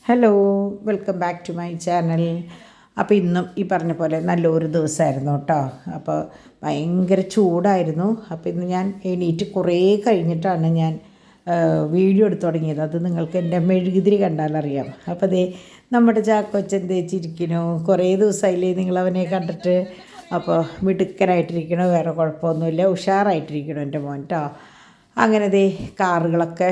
Hello, welcome back to my channel. അപ്പോൾ ഇന്നും ഈ പറഞ്ഞ പോലെ നല്ലൊരു ദിവസമായിരുന്നു കേട്ടോ. അപ്പോൾ ഭയങ്കര ചൂടായിരുന്നു. അപ്പോൾ ഇന്ന് ഞാൻ എണീറ്റ് കുറേ കഴിഞ്ഞിട്ടാണ് ഞാൻ വീഡിയോ എടുത്ത് തുടങ്ങിയത്. അത് നിങ്ങൾക്ക് എൻ്റെ മെഴുകുതിരി കണ്ടാലറിയാം. അപ്പോൾ ദേ നമ്മുടെ ചാക്കോച്ചൻ തേച്ചിരിക്കണു. കുറേ ദിവസമായില്ലേ നിങ്ങളവനെ കണ്ടിട്ട്. അപ്പോൾ മിടുക്കനായിട്ടിരിക്കണു, വേറെ കുഴപ്പമൊന്നുമില്ല, ഉഷാറായിട്ടിരിക്കണു എൻ്റെ മോൻ കേട്ടോ. അങ്ങനെ ദേ കാറുകളൊക്കെ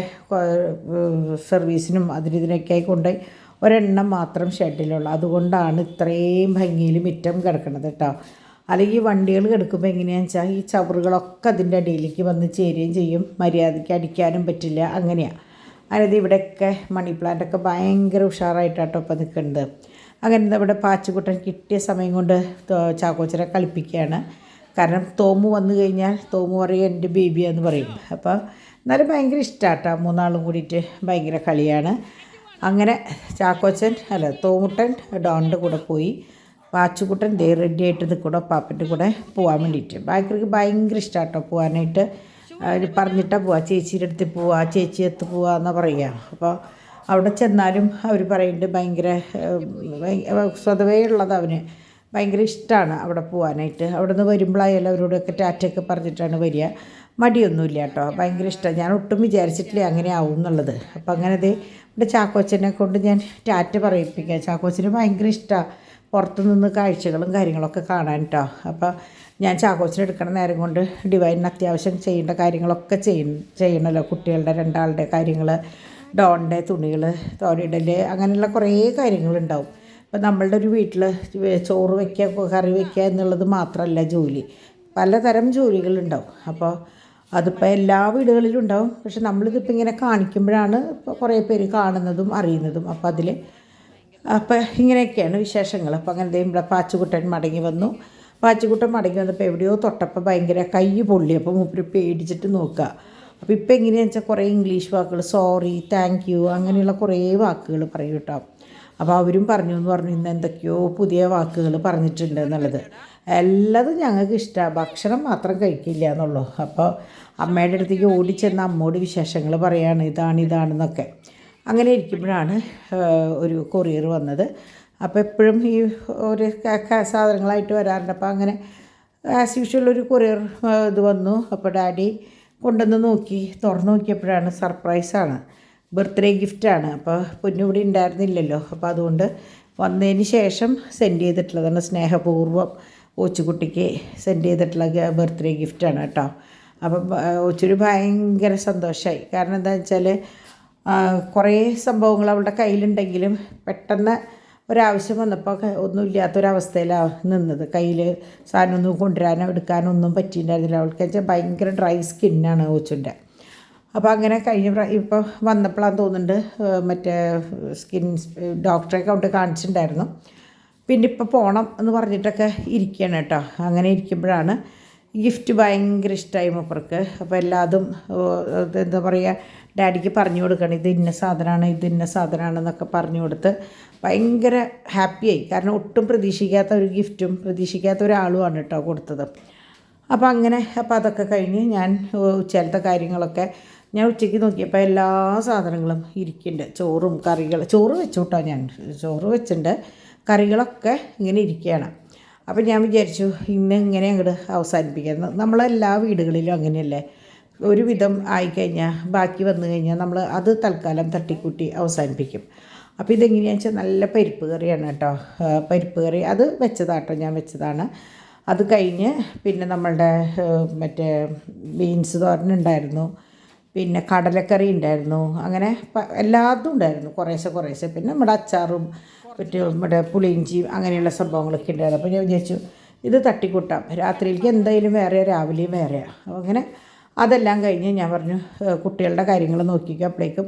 സർവീസിനും ഇതിനൊക്കെയായി കൊണ്ടുപോയി ഒരെണ്ണം മാത്രം ഷെഡിലുള്ള, അതുകൊണ്ടാണ് ഇത്രയും ഭംഗിയിൽ മുറ്റം കിടക്കുന്നത് കേട്ടോ. അല്ലെങ്കിൽ വണ്ടികൾ കിടക്കുമ്പോൾ എങ്ങനെയാണെന്ന് വെച്ചാൽ ഈ ചവറുകളൊക്കെ അതിൻ്റെ അടിയിലേക്ക് വന്ന് ചേരുകയും ചെയ്യും, മര്യാദയ്ക്ക് അടിക്കാനും പറ്റില്ല. അങ്ങനെയാണ്. അതായത് ഇവിടെയൊക്കെ മണി പ്ലാന്റൊക്കെ ഭയങ്കര ഉഷാറായിട്ടാട്ടോ ഇപ്പം നിൽക്കുന്നത്. അങ്ങനെ ഇവിടെ പാച്ചുകുട്ടൻ കിട്ടിയ സമയം കൊണ്ട് ചാക്കോച്ചനെ കളിപ്പിക്കുകയാണ്. കാരണം തോമു വന്നു കഴിഞ്ഞാൽ തോമു പറയും എൻ്റെ ബേബിയാന്ന് പറയും. അപ്പോൾ എന്നാലും ഭയങ്കര ഇഷ്ടമാട്ടോ, മൂന്നാളും കൂടിയിട്ട് ഭയങ്കര കളിയാണ്. അങ്ങനെ ചാക്കോച്ചൻ തോമുട്ടൻ ഡോണിൻ്റെ കൂടെ പോയി, പാച്ചുകുട്ടൻ ദേ റെഡി ആയിട്ട് നിൽക്കൂടെ പാപ്പൻ്റെ കൂടെ പോകാൻ വേണ്ടിയിട്ട്. ഭയങ്കര ഇഷ്ടമാട്ടോ പോകാനായിട്ട്. പറഞ്ഞിട്ടാണ് പോവുക, ചേച്ചിയുടെ അടുത്ത് പോവുക, ചേച്ചി അടുത്ത് പോവുക എന്നാണ് പറയുക. അപ്പോൾ അവിടെ ചെന്നാലും അവർ പറയുന്നുണ്ട് ഭയങ്കര സ്വതവേ ഉള്ളത് അവന് ഭയങ്കര ഇഷ്ടമാണ് അവിടെ പോകാനായിട്ട്. അവിടെ നിന്ന് വരുമ്പോഴായാലും അവരോടൊക്കെ ടാറ്റയൊക്കെ പറഞ്ഞിട്ടാണ് വരിക. മടിയൊന്നുമില്ല കേട്ടോ, ഭയങ്കര ഇഷ്ടമാണ്. ഞാൻ ഒട്ടും വിചാരിച്ചിട്ടില്ല അങ്ങനെ ആവും എന്നുള്ളത്. അപ്പോൾ അങ്ങനെ ദേ ഇവിടെ ചാക്കോച്ചനെ കൊണ്ട് ഞാൻ ടാറ്റ പറയിപ്പിക്കുക. ചാക്കോച്ചന് ഭയങ്കര ഇഷ്ടമാണ് പുറത്തു നിന്ന് കാഴ്ചകളും കാര്യങ്ങളൊക്കെ കാണാൻ കേട്ടോ. അപ്പോൾ ഞാൻ ചാക്കോച്ചനെ എടുക്കണ നേരം കൊണ്ട് ഡിവൈനിന് അത്യാവശ്യം ചെയ്യേണ്ട കാര്യങ്ങളൊക്കെ ചെയ്യണമല്ലോ. കുട്ടികളുടെ രണ്ടാളുടെ കാര്യങ്ങൾ, ഡോണിൻ്റെ തുണികൾ തോരയിടൽ, അങ്ങനെയുള്ള കുറേ കാര്യങ്ങളുണ്ടാവും. ഇപ്പം നമ്മളുടെ ഒരു വീട്ടിൽ ചോറ് വയ്ക്കുക, കറി വയ്ക്കുക എന്നുള്ളത് മാത്രമല്ല ജോലി, പലതരം ജോലികളുണ്ടാവും. അപ്പോൾ അതിപ്പോൾ എല്ലാ വീടുകളിലും ഉണ്ടാവും. പക്ഷെ നമ്മളിതിപ്പോൾ ഇങ്ങനെ കാണിക്കുമ്പോഴാണ് ഇപ്പോൾ കുറേ പേര് കാണുന്നതും അറിയുന്നതും. അപ്പോൾ ഇങ്ങനെയൊക്കെയാണ് വിശേഷങ്ങൾ. അപ്പോൾ അങ്ങനെ ഇവിടെ പാച്ചുകുട്ടൻ മടങ്ങി വന്നു. പാച്ചുകുട്ടൻ മടങ്ങി വന്നപ്പോൾ എവിടെയോ തൊട്ടപ്പോൾ ഭയങ്കര കൈ പൊള്ളി. അപ്പോൾ മൂപ്പര് പേടിച്ചിട്ട് നോക്കുക. അപ്പോൾ ഇപ്പോൾ എങ്ങനെയാണെന്ന് വെച്ചാൽ കുറേ ഇംഗ്ലീഷ് വാക്കുകൾ, സോറി, താങ്ക് യു, അങ്ങനെയുള്ള കുറേ വാക്കുകൾ പറയും കേട്ടോ. അപ്പോൾ അവരും പറഞ്ഞു ഇന്ന് എന്തൊക്കെയോ പുതിയ വാക്കുകൾ പറഞ്ഞിട്ടുണ്ട് എന്നുള്ളത്. എല്ലാതും ഞങ്ങൾക്ക് ഇഷ്ടമാണ്, ഭക്ഷണം മാത്രം കഴിക്കില്ല എന്നുള്ളൂ. അപ്പോൾ അമ്മയുടെ അടുത്തേക്ക് ഓടിച്ചെന്ന് അമ്മോട് വിശേഷങ്ങൾ പറയാണ്, ഇതാണെന്നൊക്കെ. അങ്ങനെ ഇരിക്കുമ്പോഴാണ് ഒരു കൊറിയർ വന്നത്. അപ്പോൾ എപ്പോഴും ഈ ഒരു സാധനങ്ങളായിട്ട് വരാറുണ്ട്. അപ്പോൾ അങ്ങനെ ആസ് യൂഷ്വൽ ഒരു കൊറിയർ ഇത് വന്നു. അപ്പോൾ ഡാഡി കൊണ്ടുവന്ന് തുറന്ന് നോക്കിയപ്പോഴാണ് സർപ്രൈസാണ്, ബർത്ത്ഡേ ഗിഫ്റ്റാണ്. അപ്പോൾ പൊന്നിവിടെ ഉണ്ടായിരുന്നില്ലല്ലോ. അപ്പോൾ അതുകൊണ്ട് വന്നതിന് ശേഷം സെൻഡ് ചെയ്തിട്ടുള്ളതാണ്, സ്നേഹപൂർവ്വം ഓച്ചുകുട്ടിക്ക് സെൻഡ് ചെയ്തിട്ടുള്ള ബർത്ത്ഡേ ഗിഫ്റ്റാണ് കേട്ടോ. അപ്പം ഓച്ചൊരു ഭയങ്കര സന്തോഷമായി. കാരണം എന്താണെന്ന് വെച്ചാൽ കുറേ സംഭവങ്ങൾ അവളുടെ കയ്യിലുണ്ടെങ്കിലും പെട്ടെന്ന് ഒരാവശ്യം വന്നപ്പോൾ ഒന്നുമില്ലാത്തൊരവസ്ഥയിലാണ് നിന്നത്. കയ്യിൽ സാധനമൊന്നും കൊണ്ടുവരാനോ എടുക്കാനോ ഒന്നും പറ്റിയിട്ടുണ്ടായിരുന്നില്ല. അവൾക്ക് വെച്ചാൽ ഭയങ്കര ഡ്രൈ സ്കിന്നാണ് ഓച്ചുൻ്റെ. അപ്പോൾ അങ്ങനെ ഇപ്പോൾ വന്നപ്പോഴാണ് തോന്നുന്നുണ്ട് മറ്റേ സ്കിൻ ഡോക്ടറെ കൊണ്ട് കാണിച്ചിട്ടുണ്ടായിരുന്നു. പിന്നെ ഇപ്പോൾ പോകണം എന്ന് പറഞ്ഞിട്ടൊക്കെ ഇരിക്കുകയാണ് കേട്ടോ. അങ്ങനെ ഇരിക്കുമ്പോഴാണ് ഗിഫ്റ്റ് ഭയങ്കര ഇഷ്ടമായി മൂപ്പർക്ക്. അപ്പോൾ എല്ലാതും എന്താ പറയുക, ഡാഡിക്ക് പറഞ്ഞു കൊടുക്കണം, ഇത് ഇന്ന സാധനമാണെന്നൊക്കെ പറഞ്ഞു കൊടുത്ത് ഭയങ്കര ഹാപ്പിയായി. കാരണം ഒട്ടും പ്രതീക്ഷിക്കാത്ത ഒരു ഗിഫ്റ്റും പ്രതീക്ഷിക്കാത്ത ഒരാളുമാണ് കേട്ടോ കൊടുത്തത്. അപ്പോൾ അതൊക്കെ കഴിഞ്ഞ് ഞാൻ ഉച്ചയിലത്തെ കാര്യങ്ങളൊക്കെ ഞാൻ ഉച്ചയ്ക്ക് നോക്കിയപ്പോൾ എല്ലാ സാധനങ്ങളും ഇരിക്കുന്നുണ്ട്. ചോറ് വെച്ചു കേട്ടോ, ഞാൻ ചോറ് വെച്ചിട്ടുണ്ട്, കറികളൊക്കെ ഇങ്ങനെ ഇരിക്കുകയാണ്. അപ്പോൾ ഞാൻ വിചാരിച്ചു ഇന്ന് ഇങ്ങനെ അങ്ങോട്ട് അവസാനിപ്പിക്കാം. നമ്മളെല്ലാ വീടുകളിലും അങ്ങനെയല്ലേ, ഒരു വിധം ആയിക്കഴിഞ്ഞാൽ ബാക്കി വന്നു കഴിഞ്ഞാൽ നമ്മൾ അത് തൽക്കാലം തട്ടിക്കൂട്ടി അവസാനിപ്പിക്കും. അപ്പോൾ ഇതെങ്ങനെയാണെന്ന് വെച്ചാൽ നല്ല പരിപ്പ് കറിയാണ് കേട്ടോ. പരിപ്പ് കറി അത് ഞാൻ വെച്ചതാണ്. അത് കഴിഞ്ഞ് പിന്നെ നമ്മളുടെ മറ്റേ ബീൻസ് തോരനുണ്ടായിരുന്നു, പിന്നെ കടലക്കറി ഉണ്ടായിരുന്നു, അങ്ങനെ എല്ലാതും ഉണ്ടായിരുന്നു കുറേശ്ശെ. പിന്നെ നമ്മുടെ അച്ചാറും നമ്മുടെ പുളിയിഞ്ചിയും അങ്ങനെയുള്ള സംഭവങ്ങളൊക്കെ ഉണ്ടായിരുന്നു. അപ്പോൾ ഞാൻ വിചാരിച്ചു ഇത് തട്ടിക്കൂട്ടാം, രാത്രിയിലേക്ക് എന്തായാലും വേറെ, രാവിലെയും വേറെയാണ്. അപ്പോൾ അങ്ങനെ അതെല്ലാം കഴിഞ്ഞ് ഞാൻ പറഞ്ഞു കുട്ടികളുടെ കാര്യങ്ങൾ നോക്കിക്കുക. അപ്പോഴേക്കും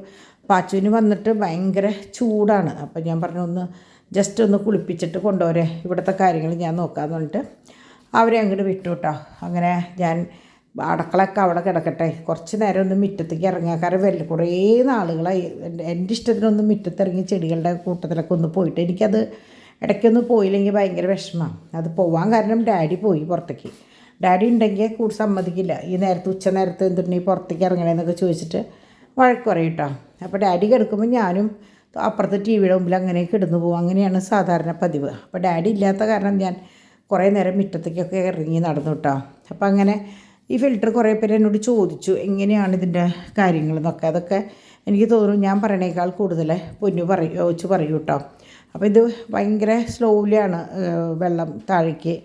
പാച്ചുവിന് വന്നിട്ട് ഭയങ്കര ചൂടാണ്. അപ്പോൾ ഞാൻ പറഞ്ഞു ജസ്റ്റ് ഒന്ന് കുളിപ്പിച്ചിട്ട് കൊണ്ടുവരെ, ഇവിടുത്തെ കാര്യങ്ങൾ ഞാൻ നോക്കാമെന്ന് പറഞ്ഞിട്ട് അവരെ അങ്ങോട്ട് വിട്ടു കേട്ടോ. അങ്ങനെ ഞാൻ അടക്കളയൊക്കെ അവിടെ കിടക്കട്ടെ, കുറച്ച് നേരം ഒന്ന് മുറ്റത്തേക്ക് ഇറങ്ങുക. കാരണം കുറേ നാളുകളായി എൻ്റെ ഇഷ്ടത്തിനൊന്നും മുറ്റത്തിറങ്ങി ചെടികളുടെ കൂട്ടത്തിലൊക്കെ ഒന്ന് പോയിട്ട്, എനിക്കത് ഇടയ്ക്കൊന്ന് പോയില്ലെങ്കിൽ ഭയങ്കര വിഷമമാണ്. അത് പോകാൻ കാരണം ഡാഡി പോയി പുറത്തേക്ക്. ഡാഡി ഉണ്ടെങ്കിൽ കൂടി സമ്മതിക്കില്ല, ഈ ഉച്ച നേരത്ത് എന്തുണ്ടെങ്കിൽ പുറത്തേക്ക് ഇറങ്ങണേന്നൊക്കെ ചോദിച്ചിട്ട് വഴക്ക് പറയും കേട്ടോ. അപ്പോൾ ഡാഡി കിടക്കുമ്പോൾ ഞാനും അപ്പുറത്തെ ടി വിയുടെ മുമ്പിൽ അങ്ങനെ കിടന്നു പോകും. അങ്ങനെയാണ് സാധാരണ പതിവ്. അപ്പോൾ ഡാഡി ഇല്ലാത്ത കാരണം ഞാൻ കുറേ നേരം മുറ്റത്തേക്കൊക്കെ ഇറങ്ങി നടന്നു കേട്ടോ. അപ്പോൾ അങ്ങനെ ഈ ഫിൽറ്റർ കുറേ പേര് എന്നോട് ചോദിച്ചു എങ്ങനെയാണ് ഇതിൻ്റെ കാര്യങ്ങളെന്നൊക്കെ. അതൊക്കെ എനിക്ക് തോന്നുന്നു ഞാൻ പറയണേക്കാൾ കൂടുതൽ പൊന്നു പറയൂ കേട്ടോ. അപ്പോൾ ഇത് ഭയങ്കര സ്ലോലിയാണ് വെള്ളം താഴേക്ക്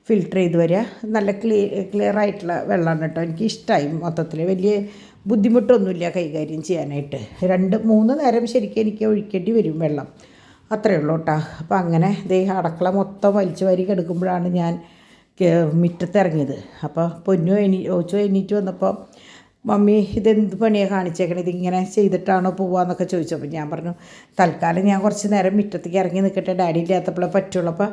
ഫിൽറ്റർ ചെയ്ത് വരിക. നല്ല ക്ലിയർ ആയിട്ടുള്ള വെള്ളമാണ് കേട്ടോ. എനിക്ക് ഇഷ്ടമായി മൊത്തത്തിൽ. വലിയ ബുദ്ധിമുട്ടൊന്നുമില്ല കൈകാര്യം ചെയ്യാനായിട്ട്. 2-3 നേരം ശരിക്കും എനിക്ക് ഒഴിക്കേണ്ടി വരും വെള്ളം, അത്രയേ ഉള്ളൂ കേട്ടോ. അപ്പോൾ അങ്ങനെ അടുക്കള മൊത്തം വലിച്ചു വാരി കിടക്കുമ്പോഴാണ് ഞാൻ മുറ്റത്തിറങ്ങിയത്. അപ്പോൾ പൊന്നു എണീറ്റ് വന്നപ്പോൾ മമ്മി ഇതെന്ത് പണിയാണ് കാണിച്ചേക്കണത്, ഇതിങ്ങനെ ചെയ്തിട്ടാണോ പോവാന്നൊക്കെ ചോദിച്ചപ്പോൾ ഞാൻ പറഞ്ഞു തൽക്കാലം ഞാൻ കുറച്ച് നേരം മുറ്റത്തേക്ക് ഇറങ്ങി നിൽക്കട്ടെ, ഡാഡി ഇല്ലാത്തപ്പോഴേ പറ്റുള്ളൂ. അപ്പോൾ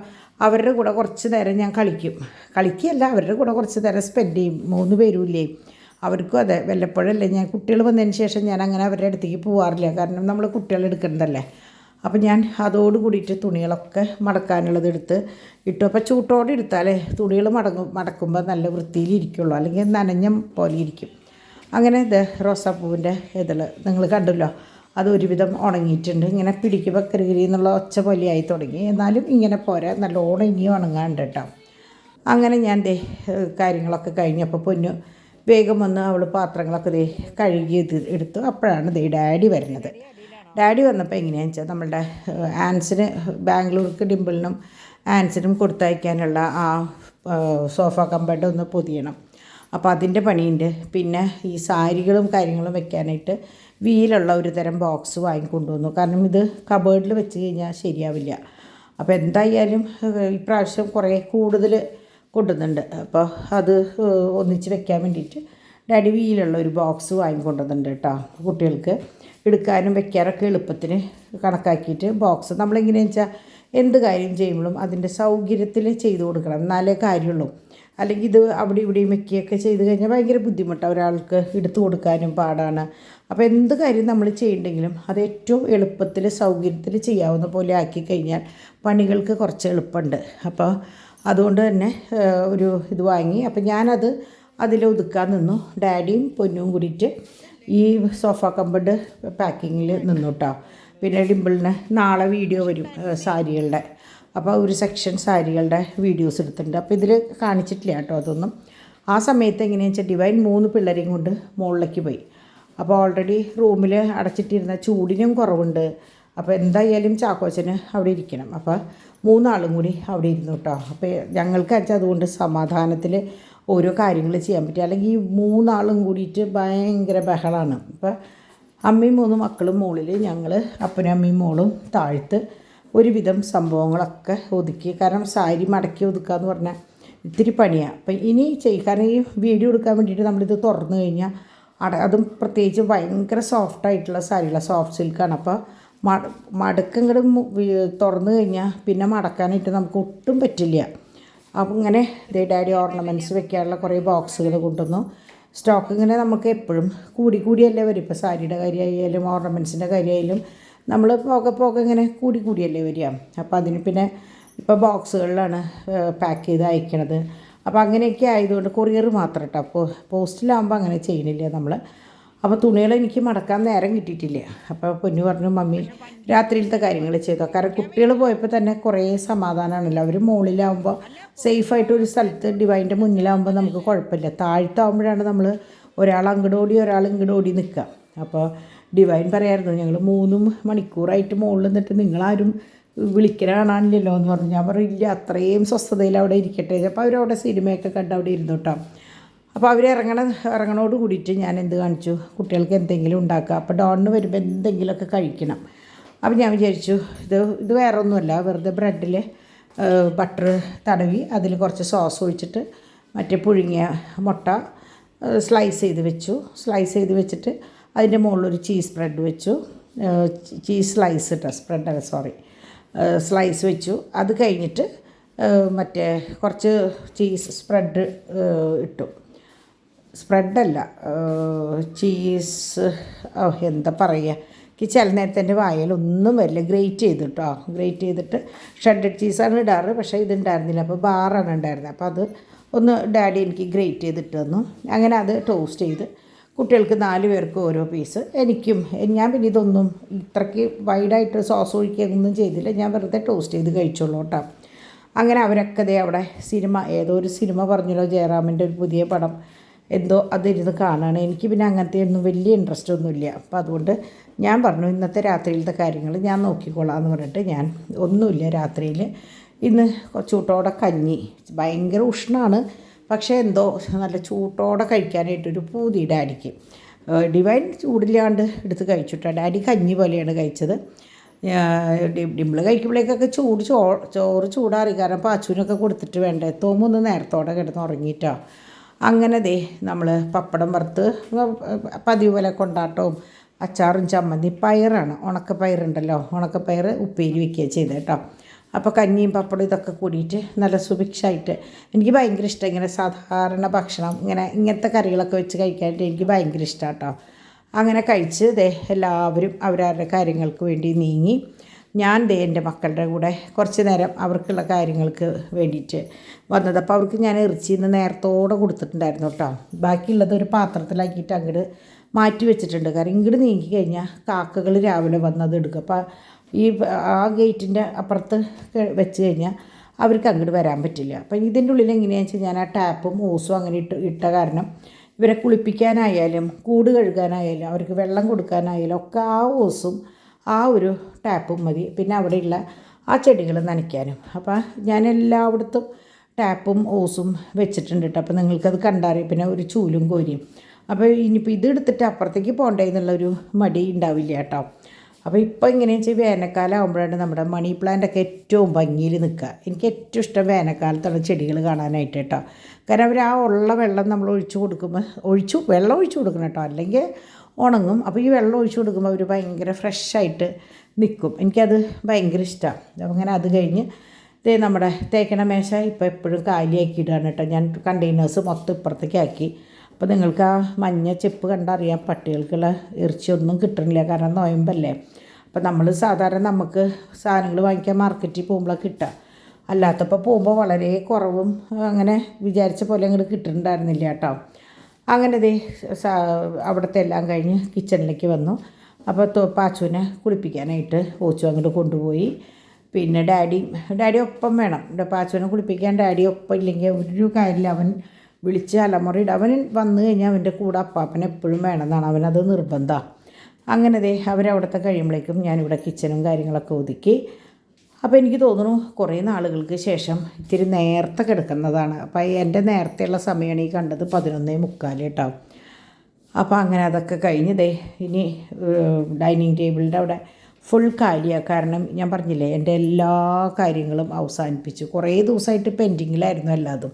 അവരുടെ കൂടെ കുറച്ച് നേരം ഞാൻ കളിക്കുകയല്ല, അവരുടെ കൂടെ കുറച്ച് നേരം സ്പെൻഡ് ചെയ്യും. 3 പേരും ഇല്ലേ, അവർക്കും അതെ. വല്ലപ്പോഴല്ലേ ഞാൻ കുട്ടികൾ വന്നതിന് ശേഷം ഞാൻ അങ്ങനെ അവരുടെ അടുത്തേക്ക് പോകാറില്ല, കാരണം നമ്മൾ കുട്ടികൾ എടുക്കേണ്ടതല്ലേ. അപ്പോൾ ഞാൻ അതോട് കൂടിയിട്ട് തുണികളൊക്കെ മടക്കാനുള്ളത് എടുത്ത് ഇട്ടു. അപ്പോൾ ചൂട്ടോടെ എടുത്താലേ തുണികൾ മടക്കുമ്പോൾ നല്ല വൃത്തിയിലിരിക്കുള്ളൂ, അല്ലെങ്കിൽ നനഞ്ഞ പോലെ ഇരിക്കും. അങ്ങനെ ഇത് റോസാപ്പൂവിൻ്റെ ഇതൾ നിങ്ങൾ കണ്ടല്ലോ, അത് ഒരുവിധം ഉണങ്ങിയിട്ടുണ്ട്. ഇങ്ങനെ പിടിക്കുമ്പോൾ കരുകരി എന്നുള്ള ഒച്ച പോലെയായി തുടങ്ങി. എന്നാലും ഇങ്ങനെ പോരാ, നല്ലോണം ഇനിയും ഉണങ്ങാണ്ട് കേട്ടോ. അങ്ങനെ ഞാൻ കാര്യങ്ങളൊക്കെ കഴിഞ്ഞപ്പോൾ പൊന്നു വേഗം വന്ന് അവൾ പാത്രങ്ങളൊക്കെ കഴുകി എടുത്തു. അപ്പോഴാണ് ഡാഡി വരുന്നത്. ഡാഡി വന്നപ്പോൾ എങ്ങനെയാണെന്ന് വെച്ചാൽ നമ്മളുടെ ആൻസിന് ബാംഗ്ലൂർക്ക് ഡിമ്പിളിനും ആൻസിനും കൊടുത്തയക്കാനുള്ള ആ സോഫ കമ്പൗണ്ട് ഒന്ന് പൊതിയണം. അപ്പോൾ അതിൻ്റെ പണിയുണ്ട്. പിന്നെ ഈ സാരികളും കാര്യങ്ങളും വെക്കാനായിട്ട് വീലുള്ള ഒരു തരം ബോക്സ് വാങ്ങിക്കൊണ്ടുവന്നു. കാരണം ഇത് കബേർഡിൽ വെച്ച് കഴിഞ്ഞാൽ ശരിയാവില്ല. അപ്പോൾ എന്തായാലും ഇപ്രാവശ്യം കുറേ കൂടുതൽ കൊണ്ടുവന്നുണ്ട്. അപ്പോൾ അത് ഒന്നിച്ച് വെക്കാൻ വേണ്ടിയിട്ട് ഡാഡി വീലുള്ള ഒരു ബോക്സ് വാങ്ങിക്കൊണ്ടുവന്നുണ്ട് കേട്ടോ. കുട്ടികൾക്ക് എടുക്കാനും വെക്കാനൊക്കെ എളുപ്പത്തിന് കണക്കാക്കിയിട്ട് ബോക്സ് നമ്മളെങ്ങനെയാണെന്ന് വെച്ചാൽ എന്ത് കാര്യം ചെയ്യുമ്പോഴും അതിൻ്റെ സൗകര്യത്തിൽ ചെയ്തു കൊടുക്കണം, എന്നാലേ കാര്യമുള്ളൂ. അല്ലെങ്കിൽ ഇത് അവിടെ ഇവിടെയും വെക്കുകയൊക്കെ ചെയ്ത് കഴിഞ്ഞാൽ ഭയങ്കര ബുദ്ധിമുട്ടാണ്, ഒരാൾക്ക് എടുത്തു കൊടുക്കാനും പാടാണ്. അപ്പോൾ എന്ത് കാര്യം നമ്മൾ ചെയ്യണ്ടെങ്കിലും അത് ഏറ്റവും എളുപ്പത്തിൽ സൗകര്യത്തിൽ ചെയ്യാവുന്ന പോലെ ആക്കി കഴിഞ്ഞാൽ പണികൾക്ക് കുറച്ച് എളുപ്പമുണ്ട്. അപ്പോൾ അതുകൊണ്ട് തന്നെ ഒരു ഇത് വാങ്ങി. അപ്പോൾ ഞാനത് അതിലൊതുക്കാൻ നിന്നു. ഡാഡിയും പൊന്നും കൂടിയിട്ട് ഈ സോഫ കമ്പൗണ്ട് പാക്കിങ്ങിൽ നിന്നു കേട്ടോ. പിന്നെ ഡിമ്പിളിന് നാളെ വീഡിയോ വരും സാരികളുടെ. അപ്പോൾ ഒരു സെക്ഷൻ സാരികളുടെ വീഡിയോസ് എടുത്തിട്ടുണ്ട്. അപ്പോൾ ഇതിൽ കാണിച്ചിട്ടില്ല കേട്ടോ അതൊന്നും. ആ സമയത്ത് എങ്ങനെയാണെന്ന് വെച്ചാൽ ഡിവൈൻ 3 പിള്ളേരെയും കൊണ്ട് മുകളിലേക്ക് പോയി. അപ്പോൾ ഓൾറെഡി റൂമിൽ അടച്ചിട്ടിരുന്ന ചൂടിനും കുറവുണ്ട്. അപ്പോൾ എന്തായാലും ചാക്കോച്ചന് അവിടെ ഇരിക്കണം. അപ്പോൾ 3 ആളും കൂടി അവിടെ ഇരുന്നു കേട്ടോ. അപ്പോൾ ഞങ്ങൾക്ക് വെച്ചാൽ അതുകൊണ്ട് സമാധാനത്തിൽ ഓരോ കാര്യങ്ങൾ ചെയ്യാൻ പറ്റും. അല്ലെങ്കിൽ ഈ 3 ആളും കൂടിയിട്ട് ഭയങ്കര ബഹളമാണ്. അപ്പോൾ അമ്മയും 3 മക്കളും മുകളിൽ, ഞങ്ങൾ അപ്പനും അമ്മയും മോളും താഴത്ത് ഒരുവിധം സംഭവങ്ങളൊക്കെ ഒതുക്കി. കാരണം സാരി മടക്കി ഒതുക്കുക എന്ന് പറഞ്ഞാൽ ഇത്തിരി പണിയാണ്. അപ്പം ഇനി കാരണം ഈ വീഡിയോ എടുക്കാൻ വേണ്ടിയിട്ട് നമ്മളിത് തുറന്നു കഴിഞ്ഞാൽ അതും പ്രത്യേകിച്ച് ഭയങ്കര സോഫ്റ്റായിട്ടുള്ള സാരികളാണ്, സോഫ്റ്റ് സിൽക്കാണ്. അപ്പോൾ മടക്കങ്ങട് തുറന്നു കഴിഞ്ഞാൽ പിന്നെ മടക്കാനായിട്ട് നമുക്ക് ഒട്ടും പറ്റില്ല. അപ്പം ഇങ്ങനെ ഡാഡി ഓർണമെൻറ്റ്സ് വെക്കാനുള്ള കുറേ ബോക്സുകൾ കൊണ്ടുവന്നു. സ്റ്റോക്ക് ഇങ്ങനെ നമുക്ക് എപ്പോഴും കൂടിയല്ലേ വരും. ഇപ്പോൾ സാരിയുടെ കാര്യമായാലും ഓർണമെൻറ്റ്സിൻ്റെ കാര്യമായാലും നമ്മൾ പോകെ ഇങ്ങനെ കൂടിയല്ലേ വരിക. അപ്പോൾ അതിന് പിന്നെ ഇപ്പോൾ ബോക്സുകളിലാണ് പാക്ക് ചെയ്ത് അയക്കണത്. അപ്പോൾ അങ്ങനെയൊക്കെ ആയതുകൊണ്ട് കൊറിയർ മാത്രം കേട്ടോ. അപ്പോൾ പോസ്റ്റിലാകുമ്പോൾ അങ്ങനെ ചെയ്യണില്ല നമ്മൾ. അപ്പോൾ തുണികൾ എനിക്ക് മടക്കാൻ നേരം കിട്ടിയിട്ടില്ല. അപ്പോൾ പൊന്നു പറഞ്ഞു മമ്മി രാത്രിയിലത്തെ കാര്യങ്ങൾ ചെയ്തോ. കാരണം കുട്ടികൾ പോയപ്പോൾ തന്നെ കുറേ സമാധാനമാണല്ലോ. അവർ മുകളിലാവുമ്പോൾ സേഫായിട്ടൊരു സ്ഥലത്ത് ഡിവൈൻ്റെ മുന്നിലാവുമ്പോൾ നമുക്ക് കുഴപ്പമില്ല. താഴ്ത്താവുമ്പോഴാണ് നമ്മൾ ഒരാൾ അങ്ങോട്ട് ഓടി ഒരാൾ ഇങ്ങോട്ട് ഓടി നിൽക്കുക. അപ്പോൾ ഡിവൈൻ പറയായിരുന്നു ഞങ്ങൾ 3 മണിക്കൂറായിട്ട് മുകളിൽ നിന്നിട്ട് നിങ്ങളാരും വിളിക്കണ കാണാനില്ലല്ലോ എന്ന് പറഞ്ഞു. ഞാൻ പറയില്ല, അത്രയും സ്വസ്ഥതയിൽ അവിടെ ഇരിക്കട്ടെ. അപ്പോൾ അവരവിടെ സിനിമയൊക്കെ കണ്ട് അവിടെ ഇരുന്നു കേട്ടോ. അപ്പോൾ അവർ ഇറങ്ങണോട് കൂടിയിട്ട് ഞാൻ എന്ത് കാണിച്ചു, കുട്ടികൾക്ക് എന്തെങ്കിലും ഉണ്ടാക്കുക. അപ്പോൾ ഡോണിന് വരുമ്പോൾ എന്തെങ്കിലുമൊക്കെ കഴിക്കണം. അപ്പോൾ ഞാൻ വിചാരിച്ചു ഇത് വേറെ ഒന്നുമല്ല, വെറുതെ ബ്രെഡിൽ ബട്ടർ തടവി അതിൽ കുറച്ച് സോസ് ഒഴിച്ചിട്ട് മറ്റേ പുഴുങ്ങിയ മുട്ട സ്ലൈസ് ചെയ്ത് വെച്ചിട്ട് അതിൻ്റെ മുകളിലൊരു ചീസ് സ്പ്രെഡ് വെച്ചു. ചീസ് സ്ലൈസ് ഇട്ടോ, സ്ലൈസ് വെച്ചു. അത് കഴിഞ്ഞിട്ട് മറ്റേ കുറച്ച് ചീസ് സ്പ്രെഡ് ഇട്ടു. സ്പ്രെഡല്ല, ചീസ്, എന്താ പറയുക, എനിക്ക് ചില നേരത്തെ എൻ്റെ വായലൊന്നും വരില്ല. ഗ്രേറ്റ് ചെയ്തിട്ട് ഷെഡഡ് ചീസാണ് ഇടാറ്, പക്ഷേ ഇതുണ്ടായിരുന്നില്ല. അപ്പോൾ ബാറാണ് ഉണ്ടായിരുന്നത്. അപ്പോൾ അത് ഒന്ന് ഡാഡി എനിക്ക് ഗ്രേറ്റ് ചെയ്തിട്ട് തന്നു. അങ്ങനെ അത് ടോസ്റ്റ് ചെയ്ത് കുട്ടികൾക്ക് 4 പേർക്ക് ഓരോ പീസ്, എനിക്കും. ഞാൻ പിന്നെ ഇതൊന്നും ഇത്രയ്ക്ക് വൈഡായിട്ട് സോസ് ഒഴിക്കുകയൊന്നും ചെയ്തില്ല, ഞാൻ വെറുതെ ടോസ്റ്റ് ചെയ്ത് കഴിച്ചോളൂ കേട്ടോ. അങ്ങനെ അവരൊക്കെ ദേ അവിടെ ഏതോ ഒരു സിനിമ പറഞ്ഞല്ലോ, ജയറാമിൻ്റെ ഒരു പുതിയ പടം എന്തോ അതിരുന്ന് കാണുകയാണ്. എനിക്ക് പിന്നെ അങ്ങനത്തെ ഒന്നും വലിയ ഇൻട്രസ്റ്റ് ഒന്നുമില്ല. അപ്പോൾ അതുകൊണ്ട് ഞാൻ പറഞ്ഞു ഇന്നത്തെ രാത്രിയിലത്തെ കാര്യങ്ങൾ ഞാൻ നോക്കിക്കോളാം എന്ന് പറഞ്ഞിട്ട് ഞാൻ ഒന്നുമില്ല. രാത്രിയിൽ ഇന്ന് ചൂട്ടോടെ കഞ്ഞി, ഭയങ്കര ഉഷ്ണമാണ്, പക്ഷേ എന്തോ നല്ല ചൂട്ടോടെ കഴിക്കാനായിട്ടൊരു പൂതി ഡാഡിക്ക്. ഡിവൈൻ ചൂടില്ലാണ്ട് എടുത്ത് കഴിച്ചിട്ടോ. ഡാഡി കഞ്ഞി പോലെയാണ് കഴിച്ചത്. ഡിമ്പിൾ കഴിക്കുമ്പോഴേക്കൊക്കെ ചോറ് ചൂടാറി, കാരണം പാച്ചുവിനൊക്കെ കൊടുത്തിട്ട് വേണ്ടേ. തോമൊന്ന് നേരത്തോടെ കിടന്ന് ഉറങ്ങിയിട്ടോ. അങ്ങനെ ദേ നമ്മൾ പപ്പടം വറുത്ത് പതിവ് പോലെ കൊണ്ടാട്ടവും അച്ചാറും ചമ്മന്തി, പയറാണ്, ഉണക്കപ്പയറുണ്ടല്ലോ, ഉണക്കപ്പയർ ഉപ്പേരി വയ്ക്കുക ചെയ്തത് കേട്ടോ. അപ്പോൾ കഞ്ഞിയും പപ്പടം ഇതൊക്കെ കൂടിയിട്ട് നല്ല സുഭിക്ഷമായിട്ട്, എനിക്ക് ഭയങ്കര ഇഷ്ടം ഇങ്ങനെ സാധാരണ ഭക്ഷണം ഇങ്ങനത്തെ കറികളൊക്കെ വെച്ച് കഴിക്കാനായിട്ട് എനിക്ക് ഭയങ്കര ഇഷ്ടമാണ് കേട്ടോ. അങ്ങനെ കഴിച്ച് ദേ എല്ലാവരും അവരവരുടെ കാര്യങ്ങൾക്ക് വേണ്ടി നീങ്ങി. ഞാൻ ദേ എൻ്റെ മക്കളുടെ കൂടെ കുറച്ച് നേരം അവർക്കുള്ള കാര്യങ്ങൾക്ക് വേണ്ടിയിട്ട് വന്നത്. അപ്പോൾ അവർക്ക് ഞാൻ ഇറച്ചിന്ന് നേരത്തോടെ കൊടുത്തിട്ടുണ്ടായിരുന്നു കേട്ടോ. ബാക്കിയുള്ളത് ഒരു പാത്രത്തിലാക്കിയിട്ട് അങ്ങോട്ട് മാറ്റി വെച്ചിട്ടുണ്ട്. കാരണം ഇങ്ങോട്ട് നീങ്ങി കഴിഞ്ഞാൽ കാക്കകൾ രാവിലെ വന്നത് എടുക്കും. അപ്പോൾ ഈ ആ ഗേറ്റിൻ്റെ അപ്പുറത്ത് വെച്ച് കഴിഞ്ഞാൽ അവർക്ക് അങ്ങോട്ട് വരാൻ പറ്റില്ല. അപ്പോൾ ഇതിൻ്റെ ഉള്ളിൽ എങ്ങനെയാണെന്ന് വെച്ചാൽ ഞാൻ ആ ടാപ്പും ഓസും അങ്ങനെ ഇട്ട കാരണം ഇവരെ കുളിപ്പിക്കാനായാലും കൂട് കഴുകാനായാലും അവർക്ക് വെള്ളം കൊടുക്കാനായാലും ഒക്കെ ആ ഓസും ആ ഒരു ടാപ്പും മതി. പിന്നെ അവിടെയുള്ള ആ ചെടികൾ നനയ്ക്കാനും. അപ്പോൾ ഞാൻ എല്ലായിടത്തും ടാപ്പും ഓസും വെച്ചിട്ടുണ്ട് കേട്ടോ. അപ്പോൾ നിങ്ങൾക്കത് കണ്ടറിയും. പിന്നെ ഒരു ചൂലും കോരിയും. അപ്പോൾ ഇനിയിപ്പോൾ ഇതെടുത്തിട്ട് അപ്പുറത്തേക്ക് പോകണ്ടേ എന്നുള്ളൊരു മടി ഉണ്ടാവില്ല കേട്ടോ. അപ്പോൾ ഇപ്പോൾ എങ്ങനെയാണെന്ന് വെച്ചാൽ വേനൽക്കാലം ആകുമ്പോഴാണ് നമ്മുടെ മണി പ്ലാന്റൊക്കെ ഏറ്റവും ഭംഗിയിൽ നിൽക്കുക. എനിക്ക് ഏറ്റവും ഇഷ്ടം വേനൽക്കാലത്തുള്ള ചെടികൾ കാണാനായിട്ട് കേട്ടോ. കാരണം അവർ ആ ഉള്ള വെള്ളം നമ്മൾ ഒഴിച്ചു കൊടുക്കുമ്പോൾ വെള്ളം ഒഴിച്ചു കൊടുക്കണം കേട്ടോ, അല്ലെങ്കിൽ ഉണങ്ങും. അപ്പോൾ ഈ വെള്ളം ഒഴിച്ചു കൊടുക്കുമ്പോൾ അവർ ഭയങ്കര ഫ്രഷായിട്ട് നിൽക്കും. എനിക്കത് ഭയങ്കര ഇഷ്ടമാണ്. അങ്ങനെ അത് കഴിഞ്ഞ് ഇതേ നമ്മുടെ തേക്കണ മേശ ഇപ്പോൾ എപ്പോഴും കാലിയാക്കി ഇടുകയാണ് കേട്ടോ. ഞാൻ കണ്ടെയ്നേഴ്സ് മൊത്തം ഇപ്പുറത്തേക്ക് ആക്കി. അപ്പോൾ നിങ്ങൾക്ക് ആ മഞ്ഞ ചെപ്പ് കണ്ടറിയാം, പട്ടികൾക്കുള്ള ഇറച്ചിയൊന്നും കിട്ടണില്ല, കാരണം നോയമ്പല്ലേ. അപ്പോൾ നമ്മൾ സാധാരണ നമുക്ക് സാധനങ്ങൾ വാങ്ങിക്കാൻ മാർക്കറ്റിൽ പോകുമ്പോഴാണ് കിട്ടുക. അല്ലാത്തപ്പോൾ പോകുമ്പോൾ വളരെ കുറവും അങ്ങനെ വിചാരിച്ച പോലെ അങ്ങോട്ട് കിട്ടുന്നുണ്ടായിരുന്നില്ല കേട്ടോ. അങ്ങനെ ദേ അവിടുത്തെ എല്ലാം കഴിഞ്ഞ് കിച്ചണിലേക്ക് വന്നു. അപ്പോൾ പാച്ചുവിനെ കുളിപ്പിക്കാനായിട്ട് ഓച്ചു അങ്ങോട്ട് കൊണ്ടുപോയി. പിന്നെ ഡാഡി ഒപ്പം വേണം. പാച്ചുവിനെ കുളിപ്പിക്കാൻ ഡാഡി ഒപ്പം ഇല്ലെങ്കിൽ ഒരു കാര്യമില്ല. അവൻ വിളിച്ച് അലമുറയിട്ട് അവൻ വന്നു കഴിഞ്ഞാൽ അവൻ്റെ കൂടെ അപ്പാപ്പനെ എപ്പോഴും വേണമെന്നാണ്, അവനത് നിർബന്ധമാണ്. അങ്ങനെ ദേ അവരവിടുത്തെ കഴിയുമ്പോഴേക്കും ഞാനിവിടെ കിച്ചനും കാര്യങ്ങളൊക്കെ ഒതുക്കി. അപ്പോൾ എനിക്ക് തോന്നുന്നു കുറേ നാളുകൾക്ക് ശേഷം ഇത്തിരി നേരത്തെ കിടക്കുന്നതാണ്. അപ്പോൾ എൻ്റെ നേരത്തെയുള്ള സമയമാണ് ഈ കണ്ടത് 11:45 കേട്ടോ. അപ്പോൾ അങ്ങനെ അതൊക്കെ കഴിഞ്ഞ് ദേ ഇനി ഡൈനിങ് ടേബിളിൻ്റെ അവിടെ ഫുൾ കാലിയാണ്. കാരണം ഞാൻ പറഞ്ഞില്ലേ എൻ്റെ എല്ലാ കാര്യങ്ങളും അവസാനിപ്പിച്ചു. കുറേ ദിവസമായിട്ട് പെൻഡിങ്ങിലായിരുന്നു എല്ലാതും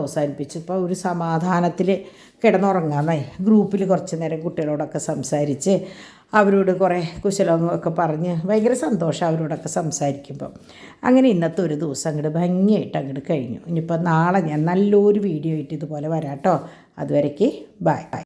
അവസാനിപ്പിച്ചു. ഇപ്പോൾ ഒരു സമാധാനത്തിൽ കിടന്നുറങ്ങാമെന്നായി. ഗ്രൂപ്പിൽ കുറച്ച് നേരം കുട്ടികളോടൊക്കെ സംസാരിച്ച് അവരോട് കുറേ കുശലങ്ങളൊക്കെ പറഞ്ഞ് ഭയങ്കര സന്തോഷം അവരോടൊക്കെ സംസാരിക്കുമ്പോൾ. അങ്ങനെ ഇന്നത്തെ ഒരു ദിവസം അങ്ങോട്ട് ഭംഗിയായിട്ട് അങ്ങോട്ട് കഴിഞ്ഞു. ഇനിയിപ്പോൾ നാളെ ഞാൻ നല്ലൊരു വീഡിയോ ആയിട്ട് ഇതുപോലെ വരാം കേട്ടോ. അതുവരേക്ക് ബൈ.